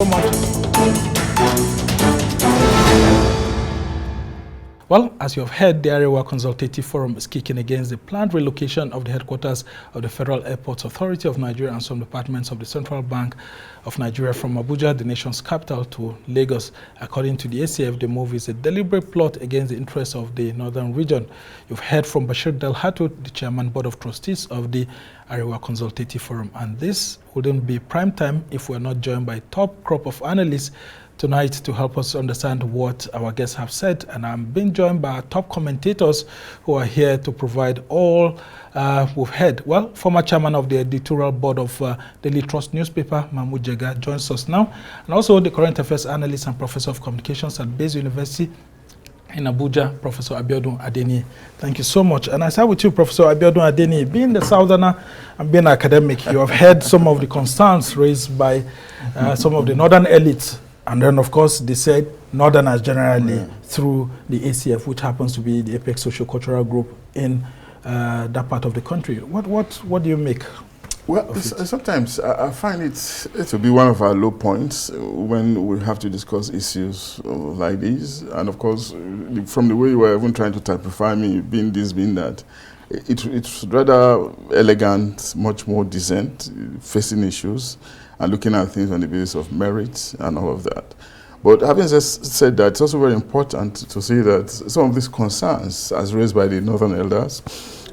So much. Well, as you have heard, the Arewa Consultative Forum is kicking against the planned relocation of the headquarters of the Federal Airports Authority of Nigeria and some departments of the Central Bank of Nigeria from Abuja, the nation's capital, to Lagos. According to the ACF, the move is a deliberate plot against the interests of the northern region. You've heard from Bashir Delhato, the Chairman Board of Trustees of the Arewa Consultative Forum, and this wouldn't be prime time if we're not joined by a top crop of analysts tonight to help us understand what our guests have said. And I'm being joined by our top commentators who are here to provide all we've heard. Well, former chairman of the editorial board of Daily Trust newspaper, Mahmud Jega, joins us now. And also the current affairs analyst and professor of communications at Base University in Abuja, Professor Abiodun Adeniyi. Thank you so much. And I start with you, Professor Abiodun Adeniyi. Being the southerner and being an academic, you have heard some of the concerns raised by some of the northern elites. And then, of course, they said Northerners generally through the ACF, which happens to be the apex socio-cultural group in that part of the country. What do you make? Well, sometimes I find it to be one of our low points when we have to discuss issues like these. And of course, from the way you were even trying to typify me, being this, being that, it's rather elegant, much more decent, facing issues and looking at things on the basis of merit and all of that. But having said that, it's also very important to see that some of these concerns, as raised by the Northern elders,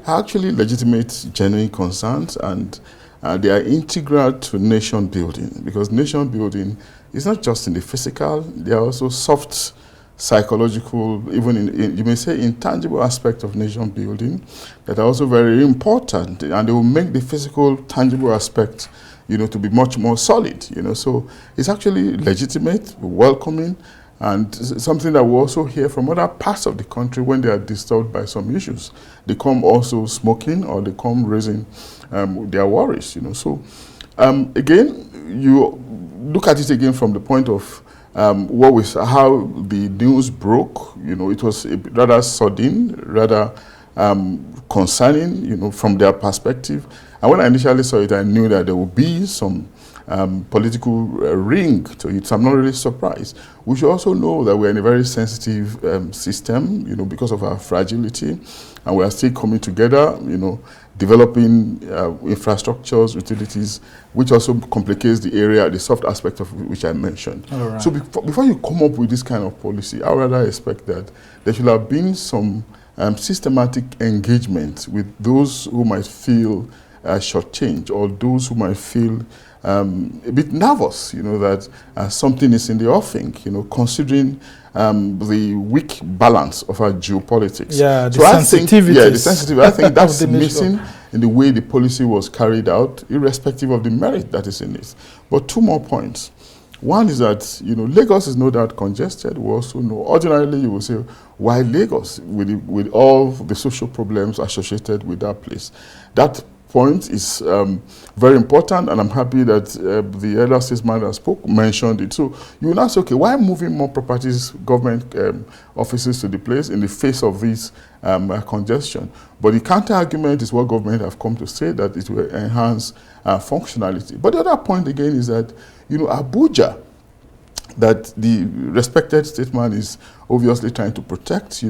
are actually legitimate, genuine concerns, and they are integral to nation building, because nation building is not just in the physical, they are also soft, psychological, even in you may say intangible aspect of nation building that are also very important, and they will make the physical, tangible aspect to be much more solid, So it's actually legitimate, welcoming, and something that we also hear from other parts of the country when they are disturbed by some issues. They come also smoking, or they come raising their worries, So again, you look at it again from the point of how the news broke. It was rather sudden, rather concerning, from their perspective. And when I initially saw it, I knew that there would be some political ring to it, so I'm not really surprised. We should also know that we're in a very sensitive system, because of our fragility, and we are still coming together, developing infrastructures, utilities, which also complicates the area, the soft aspect of which I mentioned. Right. So before you come up with this kind of policy, I would rather expect that there should have been some systematic engagement with those who might feel shortchanged, or those who might feel a bit nervous, that something is in the offing, considering the weak balance of our geopolitics. Yeah, so I think, the sensitivity. I think that's missing in the way the policy was carried out, irrespective of the merit that is in it. But two more points. One is that, Lagos is no doubt congested. We also know, ordinarily you will say, why Lagos, with all the social problems associated with that place? That point is very important, and I'm happy that the elder statesman that mentioned it. So you will now say, okay, why moving more properties, government offices to the place in the face of this congestion? But the counter-argument is what government have come to say, that it will enhance functionality. But the other point again is that, Abuja, that the respected statesman is obviously trying to protect,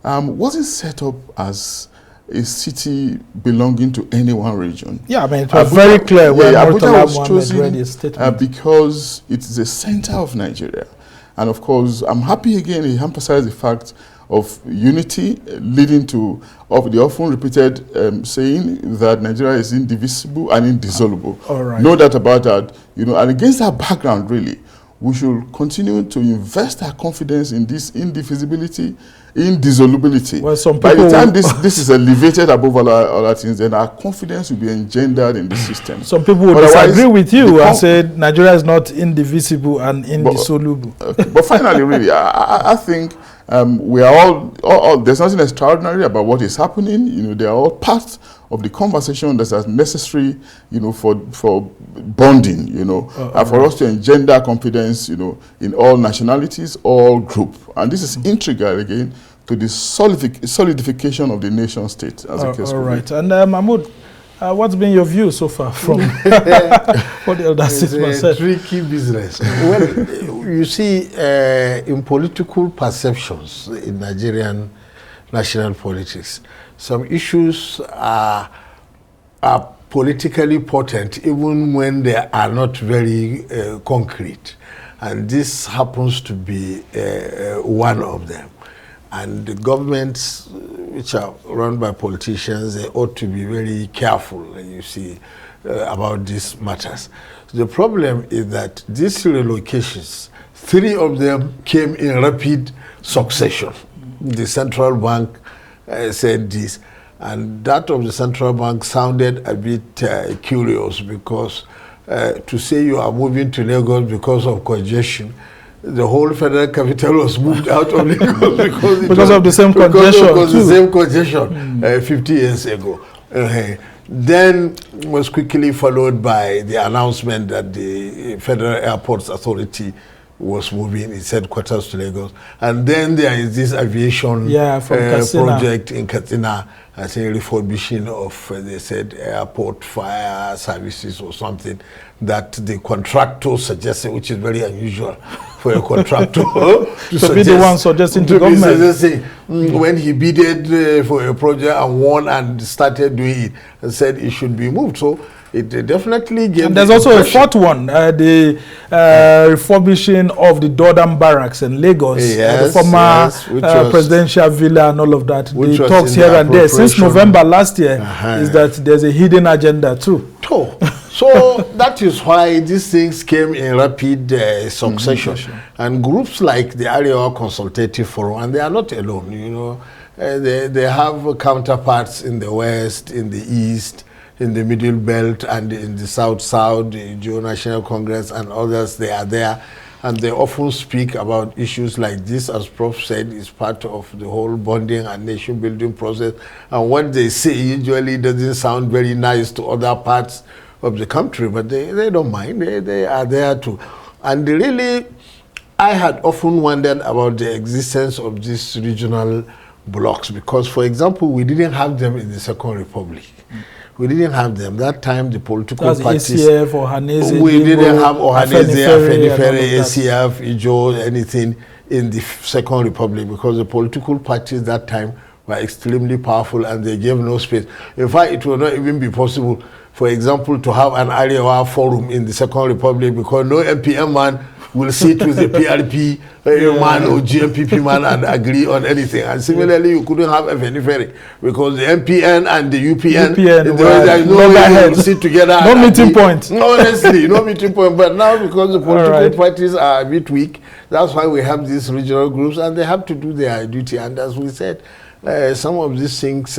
wasn't set up as a city belonging to any one region. Yeah, I mean, it was very clear when Abuja was chosen because it's the center of Nigeria. And of course, I'm happy again, he emphasized the fact of unity leading to the often repeated saying that Nigeria is indivisible and indissoluble. All right. No doubt about that. And against that background, really, we should continue to invest our confidence in this indivisibility, indissolubility. Well, by the time this is elevated above all other things, then our confidence will be engendered in the system. Some people would disagree with you and say Nigeria is not indivisible and indissoluble. But finally, really, I think we are all there's nothing extraordinary about what is happening. They are all part of the conversation that's as necessary, for bonding, for us to engender confidence, in all nationalities, all groups. And this is integral, again, to the solidification of the nation state, as a case. All right. And Mahmud, What's been your view so far from what the elder statesman said? It's a tricky business. Well, you see, in political perceptions in Nigerian national politics, some issues are politically potent even when they are not very concrete. And this happens to be one of them. And the governments which are run by politicians, they ought to be very careful, you see, about these matters. The problem is that these relocations, 3 of them came in rapid succession. The central bank said this, and that of the central bank sounded a bit curious, because to say you are moving to Lagos because of congestion, the whole federal capital was moved out of Lagos because of the same congestion. Because the same congestion 50 years ago. Then was quickly followed by the announcement that the Federal Airports Authority was moving its headquarters to Lagos. And then there is this aviation project in Katsina, I think refurbishing of, they said, airport fire services or something, that the contractor suggested, which is very unusual for a contractor to be the one suggesting to government. When he bidded for a project and won and started doing it, and said it should be moved. So it definitely gave. And there's also a 4th one, the refurbishing of the Dodam Barracks in Lagos, the former presidential villa and all of that. The talks here and there since November last year is that there's a hidden agenda too. So that is why these things came in rapid succession. And groups like the Area Consultative Forum, and they are not alone, you know, they have counterparts in the West, in the East, in the Middle Belt, and in the South, the Geo National Congress and others. They are there, and they often speak about issues like this, as Prof said, is part of the whole bonding and nation building process. And what they say usually doesn't sound very nice to other parts of the country, but they don't mind. They are there too. And really, I had often wondered about the existence of these regional blocks, because, for example, we didn't have them in the Second Republic. We didn't have them. That time, the political parties... ACF, Ohanese, we didn't have Ohanese, Afenifere, ACF, Ijo, anything in the Second Republic, because the political parties that time were extremely powerful and they gave no space. In fact, it will not even be possible, for example, to have an area forum in the Second Republic, because no MPM man will sit with the PRP man or GMPP man and agree on anything. And similarly, you couldn't have FNFR, because the MPN and the UPN there is no way to sit together. No meeting point. Honestly, no meeting point. But now, because the political parties are a bit weak, that's why we have these regional groups, and they have to do their duty. And as we said, some of these things,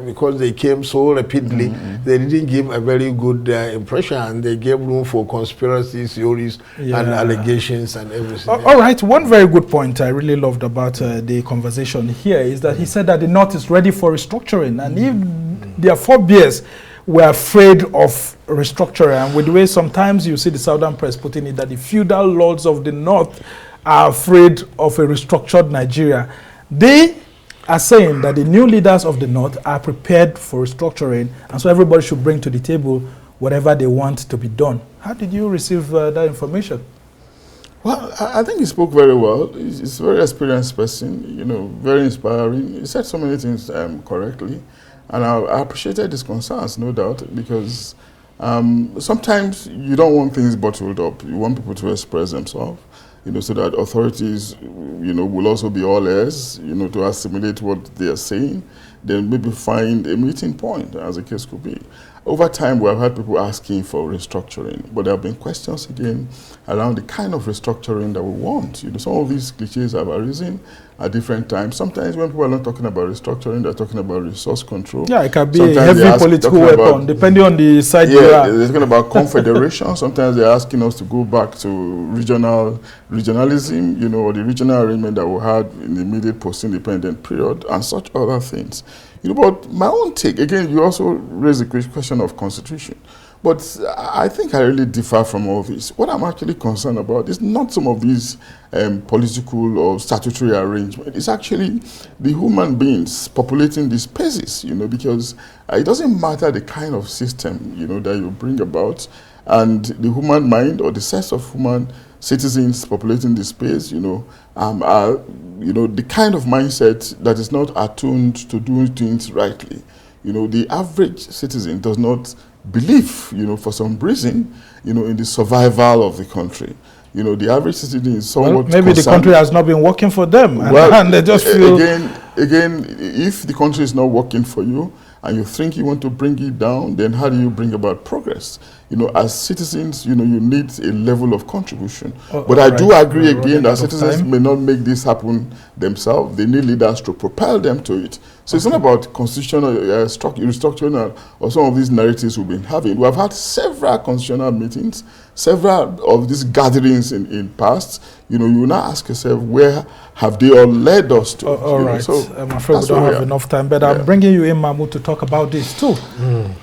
because they came so rapidly, they didn't give a very good impression, and they gave room for conspiracy theories and allegations and everything. All right, one very good point I really loved about the conversation here is that he said that the North is ready for restructuring, and if their forebears were afraid of restructuring, and with the way sometimes you see the Southern press putting it that the feudal lords of the North are afraid of a restructured Nigeria, they are saying that the new leaders of the North are prepared for restructuring, and so everybody should bring to the table whatever they want to be done. How did you receive that information? Well, I think he spoke very well. He's a very experienced person, you know, very inspiring. He said so many things correctly, and I appreciated his concerns, no doubt, because sometimes you don't want things bottled up. You want people to express themselves, you know, so that authorities, you know, will also be all ears, you know, to assimilate what they are saying, then maybe find a meeting point, as the case could be. Over time, we have had people asking for restructuring, but there have been questions again around the kind of restructuring that we want. You know, some of these cliches have arisen at different times. Sometimes when people are not talking about restructuring, they're talking about resource control. Yeah, it can be a heavy political weapon, depending on the side you are. They're talking about confederation. Sometimes they're asking us to go back to regionalism, you know, or the regional arrangement that we had in the immediate post-independent period, and such other things. You know, but my own take, again, you also raised the question of constitution. But I think I really differ from all this. What I'm actually concerned about is not some of these political or statutory arrangements. It's actually the human beings populating these spaces, because it doesn't matter the kind of system, that you bring about, and the human mind or the set of human citizens populating the space, are, the kind of mindset that is not attuned to doing things rightly. The average citizen does not believe, for some reason, in the survival of the country. The average citizen is somewhat maybe the country has not been working for them, and they just feel... Again, if the country is not working for you, and you think you want to bring it down, then how do you bring about progress? As citizens, you need a level of contribution. But I do agree again that citizens may not make this happen themselves. They need leaders to propel them to it. So it's not about constitutional restructuring or some of these narratives we've been having. We have had several constitutional meetings, several of these gatherings in past. You now ask yourself, where have they all led us to? All right. So I'm afraid we don't have enough time, but I'm bringing you in, Mahmud, to talk about this too.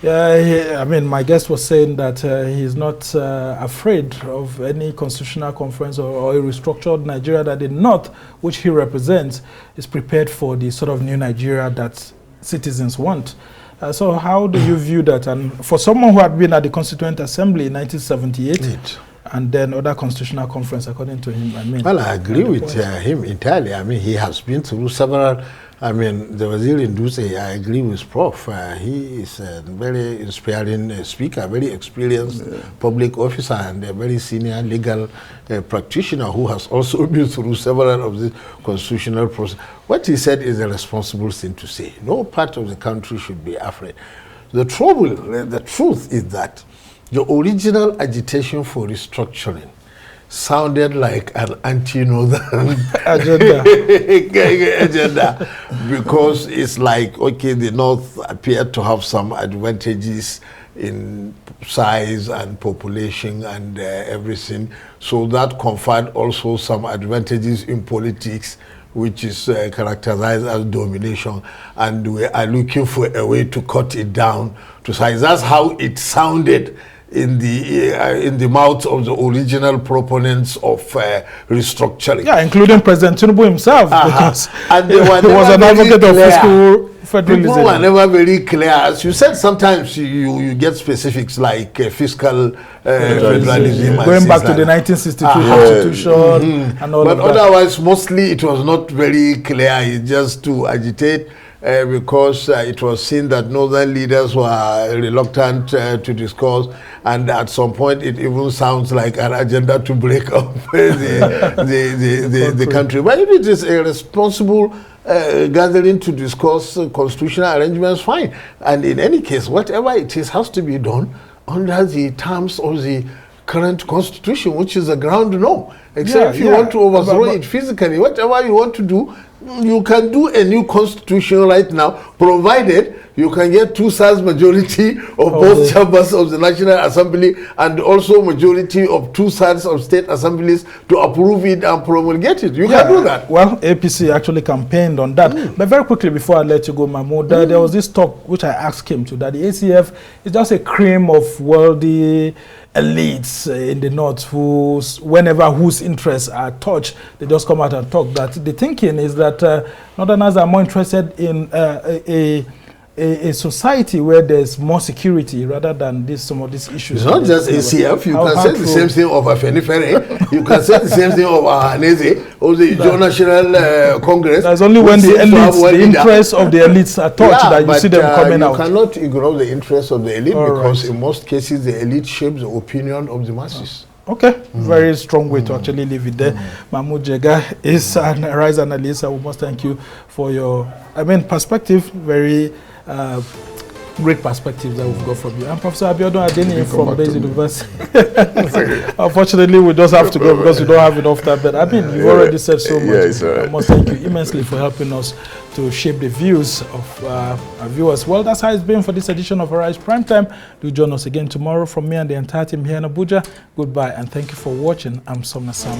I mean, my guest was saying that he's not afraid of any constitutional conference or a restructured Nigeria, that the North, which he represents, is prepared for the sort of new Nigeria that citizens want. So how do you view that? And for someone who had been at the Constituent Assembly in 1978, and then other constitutional conference, according to him, well, I agree with him entirely. He has been through several. The Wazir Induse, I agree with Prof. He is a very inspiring speaker, very experienced public officer, and a very senior legal practitioner who has also been through several of the constitutional process. What he said is a responsible thing to say. No part of the country should be afraid. The truth is that the original agitation for restructuring sounded like an anti-northern agenda, because it's like, okay, the North appeared to have some advantages in size and population and everything, so that conferred also some advantages in politics, which is characterized as domination, and we are looking for a way to cut it down to size. That's how it sounded in the mouth of the original proponents of restructuring. Yeah, including President Tinubu himself, because and they were he was an advocate of fiscal federalism. People were never very clear. As you said, sometimes you get specifics like fiscal federalism. Going back to the 1962 Constitution and all of that. But otherwise, mostly it was not very clear. It's just to agitate, because it was seen that northern leaders were reluctant to discuss, and at some point it even sounds like an agenda to break up the country. But if it is a responsible gathering to discuss constitutional arrangements, fine. And in any case, whatever it is has to be done under the terms of the current constitution, which is a ground no. Except if you want to overthrow it physically, whatever you want to do, you can do a new constitution right now, provided you can get 2/3 majority of both chambers of the National Assembly and also majority of 2/3 of state assemblies to approve it and promulgate it. You can do that. Well, APC actually campaigned on that. But very quickly, before I let you go, Mahmud, there was this talk which I asked him to, that the ACF is just a cream of wealthy elites in the North whose interests are touched, they just come out and talk. That the thinking is that Northerners are more interested in a society where there's more security rather than some of these issues. It's not just ACF. You can say the same thing of Afenifere. You can say the same thing of Ahaneze or the National Congress. There's only when the interests of the elites are touched that you see them coming out. You cannot ignore the interests of the elite, because in most cases the elite shapes the opinion of the masses. Okay, very strong way to actually leave it there. Mahmud Jega is a rise analyst. I must thank you for your, perspective, very great perspectives that we've got from you. And Professor Adeniyi from Base University. Unfortunately, we just have to go because we don't have enough time. But you've already said so much. I must thank you immensely for helping us to shape the views of our viewers. Well, that's how it's been for this edition of Arise Primetime. Do join us again tomorrow. From me and the entire team here in Abuja, goodbye and thank you for watching. I'm Somna Sam.